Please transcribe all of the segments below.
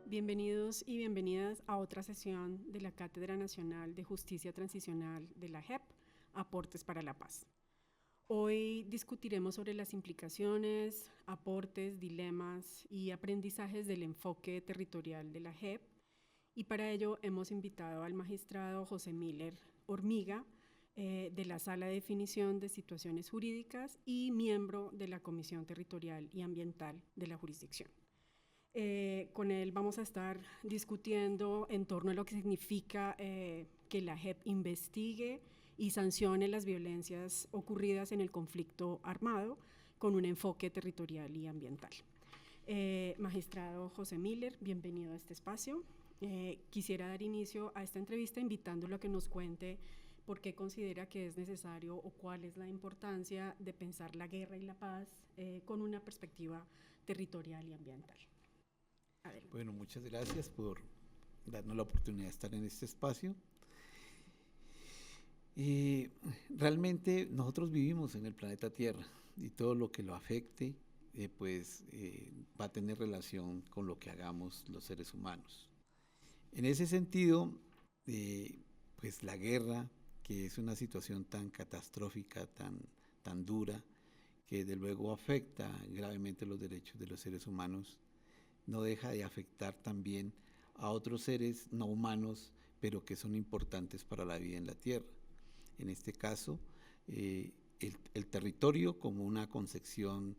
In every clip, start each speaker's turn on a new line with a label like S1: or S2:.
S1: Bienvenidos y bienvenidas a otra sesión de la Cátedra Nacional de Justicia Transicional de la JEP, Aportes para la Paz. Hoy discutiremos sobre las implicaciones, aportes, dilemas y aprendizajes del enfoque territorial de la JEP, y para ello hemos invitado al magistrado José Miller Hormiga, de la Sala de Definición de Situaciones Jurídicas y miembro de la Comisión Territorial y Ambiental de la jurisdicción. Con él vamos a estar discutiendo en torno a lo que significa que la JEP investigue y sancione las violencias ocurridas en el conflicto armado con un enfoque territorial y ambiental. Magistrado José Miller, bienvenido a este espacio. Quisiera dar inicio a esta entrevista invitándolo a que nos cuente por qué considera que es necesario o cuál es la importancia de pensar la guerra y la paz con una perspectiva territorial y ambiental. Adelante.
S2: Bueno, muchas gracias por darnos la oportunidad de estar en este espacio. Realmente nosotros vivimos en el planeta Tierra y todo lo que lo afecte va a tener relación con lo que hagamos los seres humanos. En ese sentido, pues la guerra, que es una situación tan catastrófica, tan dura, que desde luego afecta gravemente los derechos de los seres humanos, no deja de afectar también a otros seres no humanos, pero que son importantes para la vida en la Tierra. En este caso, el territorio como una concepción,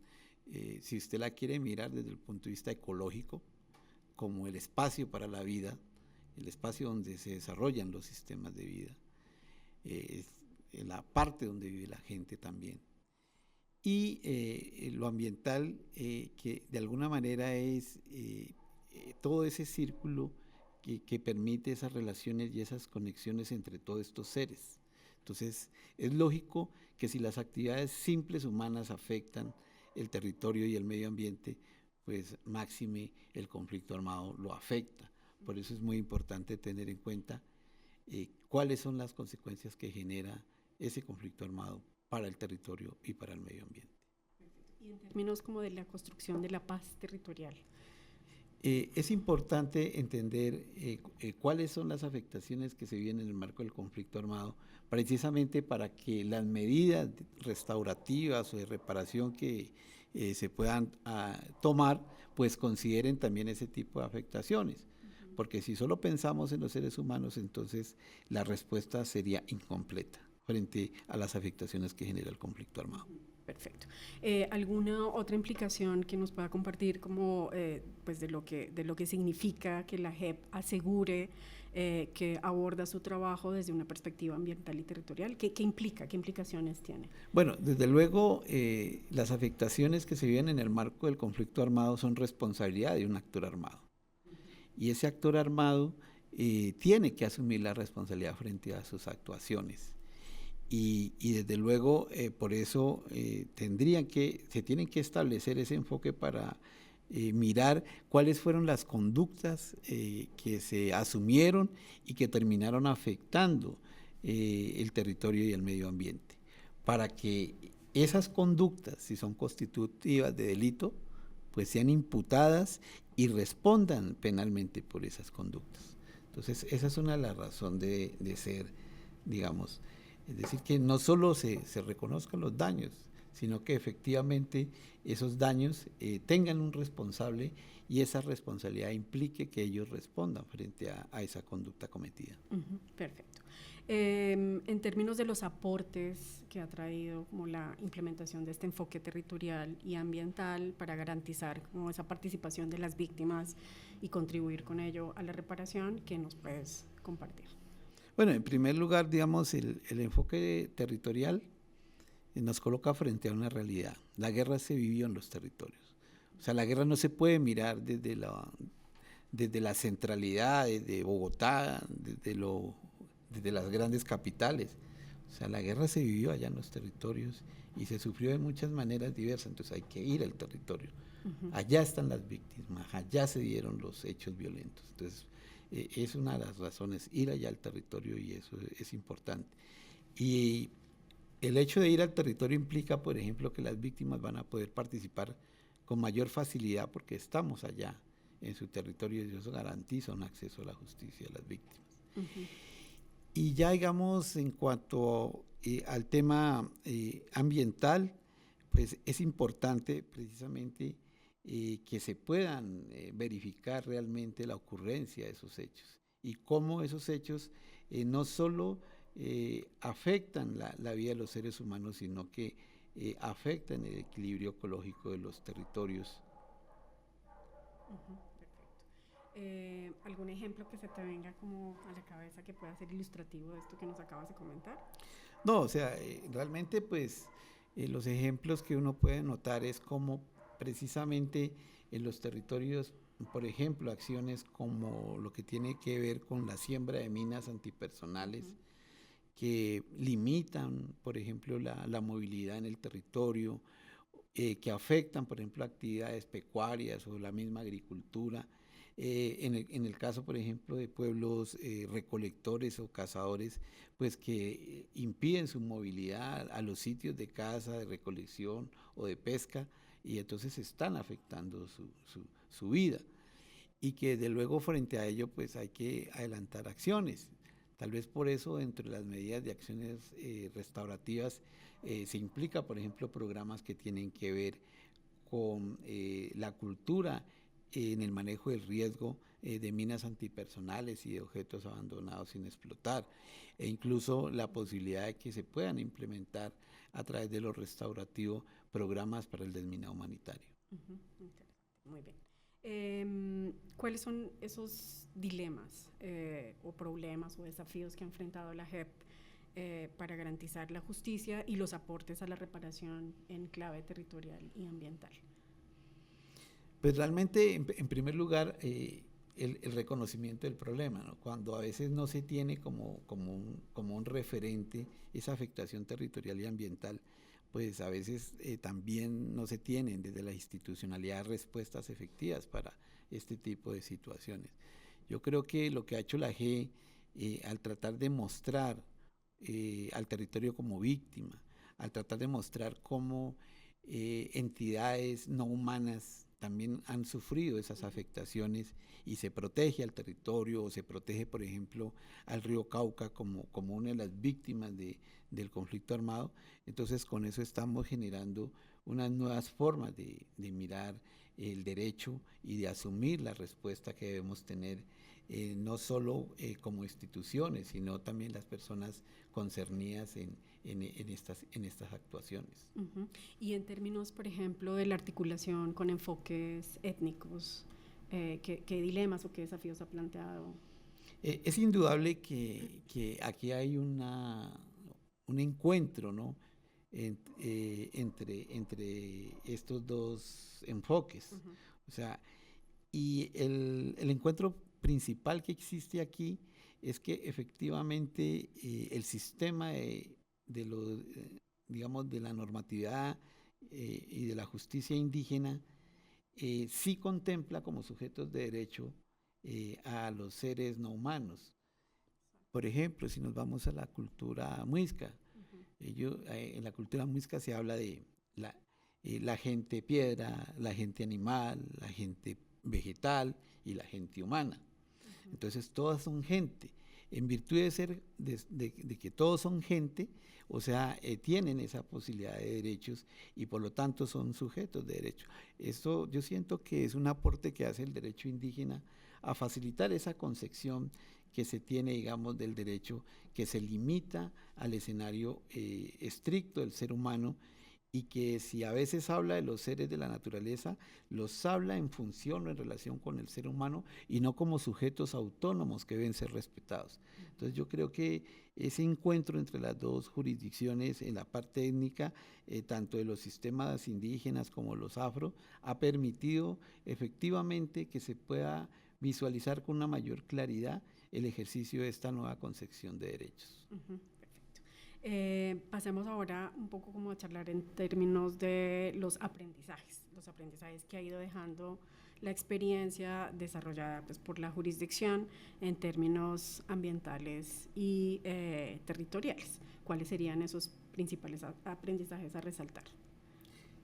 S2: si usted la quiere mirar desde el punto de vista ecológico, como el espacio para la vida, el espacio donde se desarrollan los sistemas de vida, es la parte donde vive la gente también. Y lo ambiental, que de alguna manera es todo ese círculo que permite esas relaciones y esas conexiones entre todos estos seres. Entonces, es lógico que si las actividades simples humanas afectan el territorio y el medio ambiente, pues máxime el conflicto armado lo afecta. Por eso es muy importante tener en cuenta cuáles son las consecuencias que genera ese conflicto armado para el territorio y para el medio ambiente.
S1: Y en términos como de la construcción de la paz territorial.
S2: Es importante entender cuáles son las afectaciones que se viven en el marco del conflicto armado, precisamente para que las medidas restaurativas o de reparación que se puedan tomar, pues consideren también ese tipo de afectaciones. Porque si solo pensamos en los seres humanos, entonces la respuesta sería incompleta frente a las afectaciones que genera el conflicto armado.
S1: Perfecto. ¿Alguna otra implicación que nos pueda compartir como pues de lo que significa que la JEP asegure que aborda su trabajo desde una perspectiva ambiental y territorial? ¿Qué implica? ¿Qué implicaciones tiene?
S2: Bueno, desde luego las afectaciones que se viven en el marco del conflicto armado son responsabilidad de un actor armado. Y ese actor armado tiene que asumir la responsabilidad frente a sus actuaciones. Y desde luego por eso se tienen que establecer ese enfoque para mirar cuáles fueron las conductas que se asumieron y que terminaron afectando el territorio y el medio ambiente, para que esas conductas, si son constitutivas de delito, pues sean imputadas y respondan penalmente por esas conductas. Entonces, esa es una de las razones de ser, digamos. Es decir, que no solo se reconozcan los daños, sino que efectivamente esos daños tengan un responsable y esa responsabilidad implique que ellos respondan frente a esa conducta cometida.
S1: Perfecto. En términos de los aportes que ha traído como la implementación de este enfoque territorial y ambiental para garantizar como esa participación de las víctimas y contribuir con ello a la reparación, ¿qué nos puedes compartir?
S2: Bueno, en primer lugar, digamos, el enfoque territorial nos coloca frente a una realidad. La guerra se vivió en los territorios. O sea, la guerra no se puede mirar desde la centralidad, desde Bogotá, desde las grandes capitales. O sea, la guerra se vivió allá en los territorios y se sufrió de muchas maneras diversas, entonces hay que ir al territorio. Allá están las víctimas, allá se dieron los hechos violentos. Entonces, es una de las razones, ir allá al territorio, y eso es importante. Y el hecho de ir al territorio implica, por ejemplo, que las víctimas van a poder participar con mayor facilidad porque estamos allá en su territorio y eso garantiza un acceso a la justicia a las víctimas.
S1: Uh-huh.
S2: Y ya digamos en cuanto al tema ambiental, pues es importante precisamente que se puedan verificar realmente la ocurrencia de esos hechos y cómo esos hechos no solo afectan la vida de los seres humanos, sino que afectan el equilibrio ecológico de los territorios.
S1: Uh-huh. Perfecto. ¿Algún ejemplo que se te venga como a la cabeza que pueda ser ilustrativo de esto que nos acabas de comentar?
S2: No, o sea, realmente pues los ejemplos que uno puede notar es como precisamente en los territorios, por ejemplo, acciones como lo que tiene que ver con la siembra de minas antipersonales, uh-huh, que limitan, por ejemplo, la movilidad en el territorio, que afectan, por ejemplo, actividades pecuarias o la misma agricultura. En el caso, por ejemplo, de pueblos recolectores o cazadores, pues que impiden su movilidad a los sitios de caza, de recolección o de pesca, y entonces están afectando su vida. Y que de luego frente a ello, pues hay que adelantar acciones. Tal vez por eso, entre las medidas de acciones restaurativas, se implica, por ejemplo, programas que tienen que ver con la cultura en el manejo del riesgo de minas antipersonales y de objetos abandonados sin explotar, e incluso la posibilidad de que se puedan implementar a través de lo restaurativo programas para el desminado humanitario.
S1: Uh-huh. Muy bien. ¿Cuáles son esos dilemas o problemas o desafíos que ha enfrentado la JEP para garantizar la justicia y los aportes a la reparación en clave territorial y ambiental?
S2: Pues realmente, en primer lugar, el reconocimiento del problema, ¿no? Cuando a veces no se tiene como un referente esa afectación territorial y ambiental, pues a veces también no se tienen desde la institucionalidad respuestas efectivas para este tipo de situaciones. Yo creo que lo que ha hecho la G al tratar de mostrar al territorio como víctima, al tratar de mostrar cómo entidades no humanas también han sufrido esas afectaciones y se protege al territorio o se protege, por ejemplo, al río Cauca como una de las víctimas del conflicto armado. Entonces, con eso estamos generando unas nuevas formas de mirar el derecho y de asumir la respuesta que debemos tener, no solo como instituciones, sino también las personas concernidas en estas actuaciones.
S1: Uh-huh. Y en términos, por ejemplo, de la articulación con enfoques étnicos, ¿qué dilemas o qué desafíos ha planteado?
S2: Es indudable que aquí hay un encuentro, ¿no? entre estos dos enfoques. Uh-huh. O sea, y el encuentro principal que existe aquí es que efectivamente el sistema digamos, de la normatividad y de la justicia indígena sí contempla como sujetos de derecho a los seres no humanos. Por ejemplo, si nos vamos a la cultura muisca, uh-huh, en la cultura muisca se habla de la gente piedra, la gente animal, la gente vegetal y la gente humana. Uh-huh. Entonces todas son gente. En virtud de ser de que todos son gente, o sea, tienen esa posibilidad de derechos y por lo tanto son sujetos de derecho. Esto yo siento que es un aporte que hace el derecho indígena a facilitar esa concepción que se tiene, digamos, del derecho, que se limita al escenario estricto del ser humano, y que si a veces habla de los seres de la naturaleza, los habla en función o en relación con el ser humano y no como sujetos autónomos que deben ser respetados. Entonces yo creo que ese encuentro entre las dos jurisdicciones en la parte étnica, tanto de los sistemas indígenas como los afro, ha permitido efectivamente que se pueda visualizar con una mayor claridad el ejercicio de esta nueva concepción de derechos.
S1: Uh-huh. Pasemos ahora un poco como a charlar en términos de los aprendizajes que ha ido dejando la experiencia desarrollada pues, por la jurisdicción en términos ambientales y territoriales. ¿Cuáles serían esos principales aprendizajes a resaltar?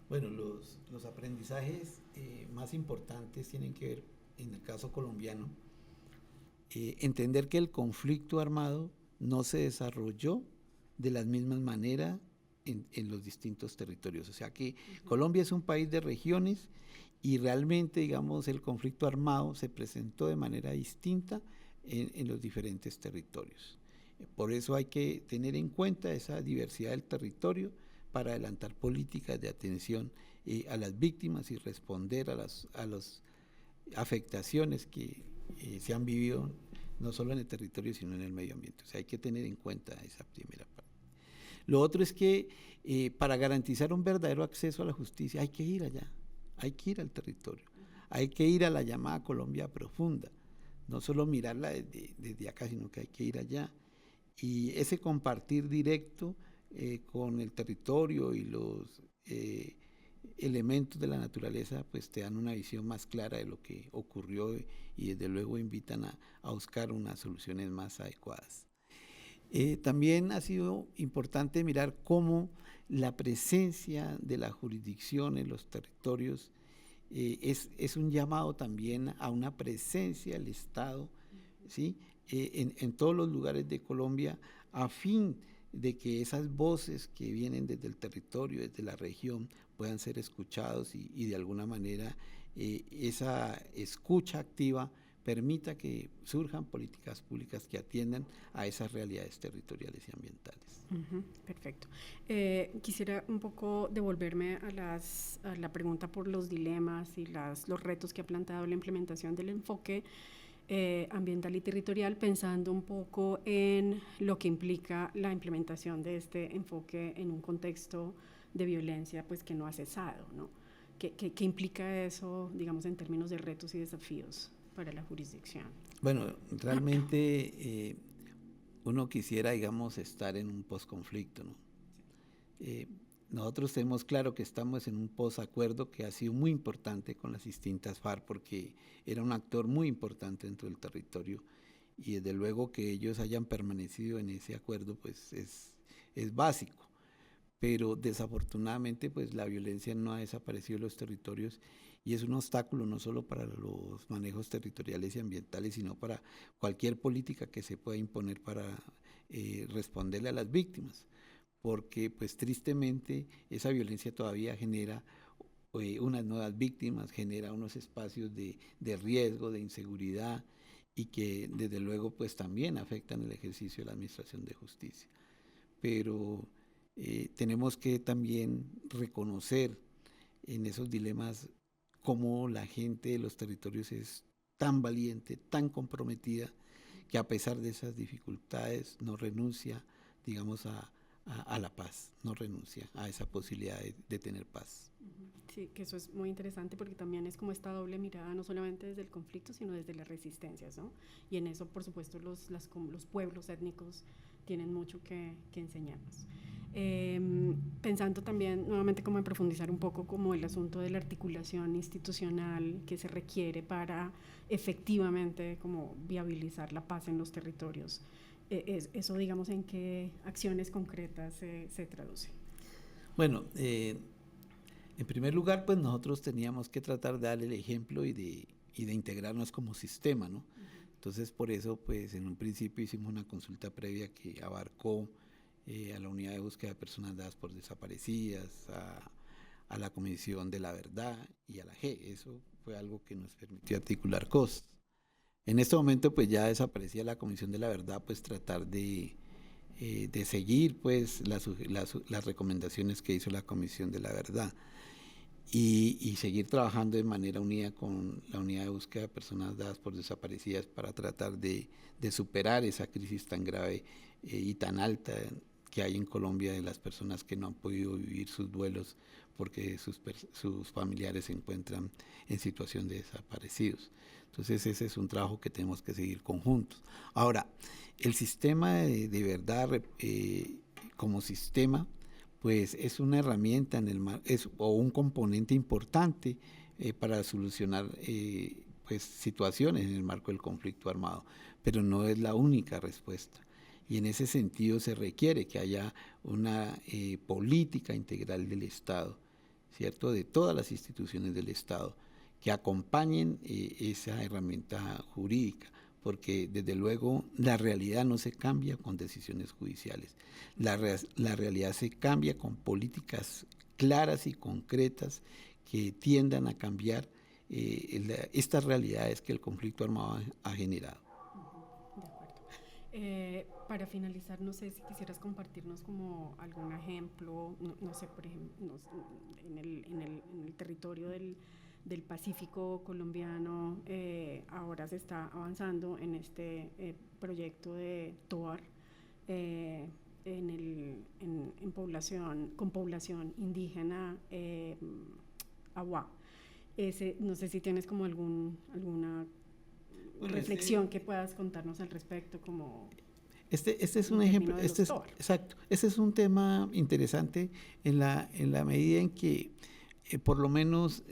S2: Bueno, los aprendizajes más importantes tienen que ver en el caso colombiano, entender que el conflicto armado no se desarrolló de las mismas maneras en los distintos territorios. O sea que Colombia es un país de regiones y realmente, digamos, el conflicto armado se presentó de manera distinta en los diferentes territorios. Por eso hay que tener en cuenta esa diversidad del territorio para adelantar políticas de atención a las víctimas y responder a las afectaciones que se han vivido no solo en el territorio sino en el medio ambiente. O sea, hay que tener en cuenta esa primera parte. Lo otro es que para garantizar un verdadero acceso a la justicia hay que ir allá, hay que ir al territorio, hay que ir a la llamada Colombia profunda, no solo mirarla desde acá, sino que hay que ir allá. Y ese compartir directo con el territorio y los elementos de la naturaleza, pues te dan una visión más clara de lo que ocurrió y desde luego invitan a buscar unas soluciones más adecuadas. También ha sido importante mirar cómo la presencia de la jurisdicción en los territorios es un llamado también a una presencia del Estado, ¿sí? En todos los lugares de Colombia, a fin de que esas voces que vienen desde el territorio, desde la región, puedan ser escuchados y de alguna manera esa escucha activa permita que surjan políticas públicas que atiendan a esas realidades territoriales y ambientales.
S1: Perfecto. Quisiera un poco devolverme a la pregunta por los dilemas y los retos que ha planteado la implementación del enfoque ambiental y territorial, pensando un poco en lo que implica la implementación de este enfoque en un contexto de violencia pues que no ha cesado, ¿no? ¿Qué implica eso, digamos, en términos de retos y desafíos para la jurisdicción?
S2: Bueno, realmente uno quisiera, digamos, estar en un posconflicto, ¿no? Nosotros tenemos claro que estamos en un posacuerdo que ha sido muy importante con las distintas FARC porque era un actor muy importante dentro del territorio y desde luego que ellos hayan permanecido en ese acuerdo pues es básico, pero desafortunadamente pues la violencia no ha desaparecido de los territorios y es un obstáculo no solo para los manejos territoriales y ambientales, sino para cualquier política que se pueda imponer para responderle a las víctimas, porque pues tristemente esa violencia todavía genera unas nuevas víctimas, genera unos espacios de riesgo, de inseguridad y que desde luego pues también afectan el ejercicio de la administración de justicia. Pero tenemos que también reconocer en esos dilemas cómo la gente de los territorios es tan valiente, tan comprometida, que a pesar de esas dificultades no renuncia, digamos, a la paz, no renuncia a esa posibilidad de tener paz.
S1: Sí, que eso es muy interesante porque también es como esta doble mirada, no solamente desde el conflicto, sino desde las resistencias, ¿no? Y en eso, por supuesto, los pueblos étnicos tienen mucho que enseñarnos. Pensando también nuevamente como en profundizar un poco como el asunto de la articulación institucional que se requiere para efectivamente como viabilizar la paz en los territorios. Eso, digamos, ¿en qué acciones concretas se traduce?
S2: Bueno, en primer lugar, pues nosotros teníamos que tratar de darle el ejemplo y de integrarnos como sistema, ¿no? Entonces, por eso, pues en un principio hicimos una consulta previa que abarcó a la Unidad de Búsqueda de Personas Dadas por Desaparecidas, a la Comisión de la Verdad y a la G. Eso fue algo que nos permitió articular cosas. En este momento, pues ya desaparecía la Comisión de la Verdad, pues tratar de seguir pues las recomendaciones que hizo la Comisión de la Verdad y seguir trabajando de manera unida con la Unidad de Búsqueda de Personas Dadas por Desaparecidas para tratar de superar esa crisis tan grave y tan alta que hay en Colombia de las personas que no han podido vivir sus duelos porque sus familiares se encuentran en situación de desaparecidos. Entonces ese es un trabajo que tenemos que seguir conjuntos. Ahora, el sistema de verdad como sistema, pues es una herramienta o un componente importante para solucionar pues situaciones en el marco del conflicto armado, pero no es la única respuesta. Y en ese sentido se requiere que haya una política integral del Estado, ¿cierto? De todas las instituciones del Estado, que acompañen esa herramienta jurídica, porque desde luego la realidad no se cambia con decisiones judiciales, la realidad se cambia con políticas claras y concretas que tiendan a cambiar estas realidades que el conflicto armado ha generado.
S1: De acuerdo. Para finalizar, no sé si quisieras compartirnos como algún ejemplo, no sé, por ejemplo, en el territorio del Pacífico colombiano, ahora se está avanzando en este proyecto de TOAR con población indígena Awá. No sé si tienes como alguna reflexión que puedas contarnos al respecto, como
S2: este es un ejemplo, exacto, este es un tema interesante en la medida en que por lo menos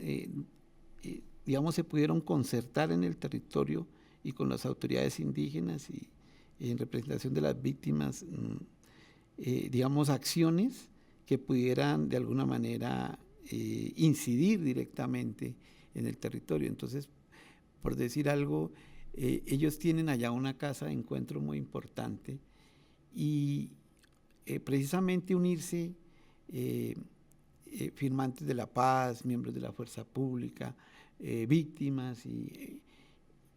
S2: digamos se pudieron concertar en el territorio y con las autoridades indígenas y en representación de las víctimas digamos acciones que pudieran de alguna manera incidir directamente en el territorio. Entonces, por decir algo, ellos tienen allá una casa de encuentro muy importante y precisamente unirse firmantes de la paz, miembros de la fuerza pública, víctimas y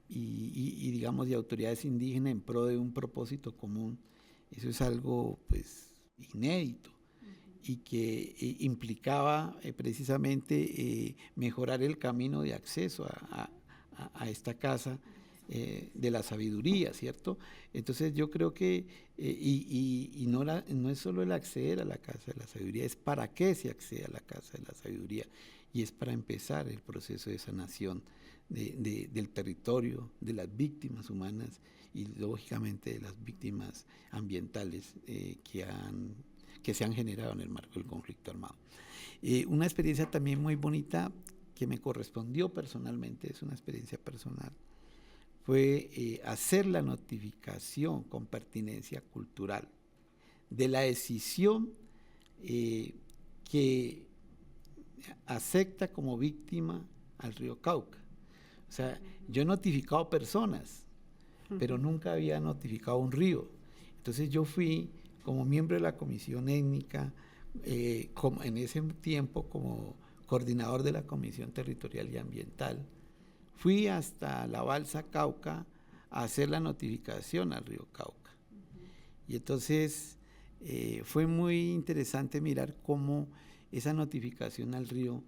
S2: digamos de autoridades indígenas en pro de un propósito común, eso es algo pues inédito y que implicaba precisamente mejorar el camino de acceso a esta casa de la sabiduría, ¿cierto? Entonces yo creo que, no es solo el acceder a la casa de la sabiduría, es para qué se accede a la casa de la sabiduría, y es para empezar el proceso de sanación del territorio, de las víctimas humanas y lógicamente de las víctimas ambientales que se han generado en el marco del conflicto armado. Una experiencia también muy bonita que me correspondió personalmente, es una experiencia personal, fue hacer la notificación con pertinencia cultural de la decisión que acepta como víctima al río Cauca. O sea, yo he notificado personas, pero nunca había notificado un río. Entonces yo fui como miembro de la comisión étnica, en ese tiempo como coordinador de la Comisión Territorial y Ambiental, fui hasta la balsa Cauca a hacer la notificación al río Cauca. Y entonces fue muy interesante mirar cómo esa notificación al río,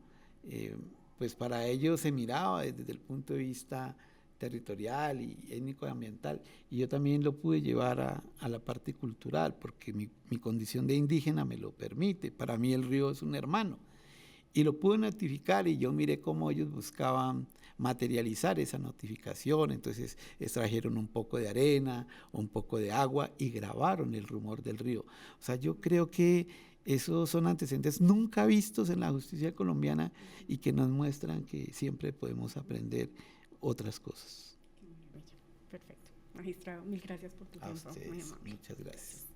S2: pues para ellos se miraba desde el punto de vista territorial y étnico y ambiental, y yo también lo pude llevar a la parte cultural, porque mi condición de indígena me lo permite. Para mí el río es un hermano, y lo pude notificar, y yo miré cómo ellos buscaban materializar esa notificación. Entonces extrajeron un poco de arena, un poco de agua y grabaron el rumor del río. O sea, yo creo que esos son antecedentes nunca vistos en la justicia colombiana y que nos muestran que siempre podemos aprender otras cosas.
S1: Perfecto. Magistrado, mil gracias por tu tiempo.
S2: Ustedes, muchas gracias.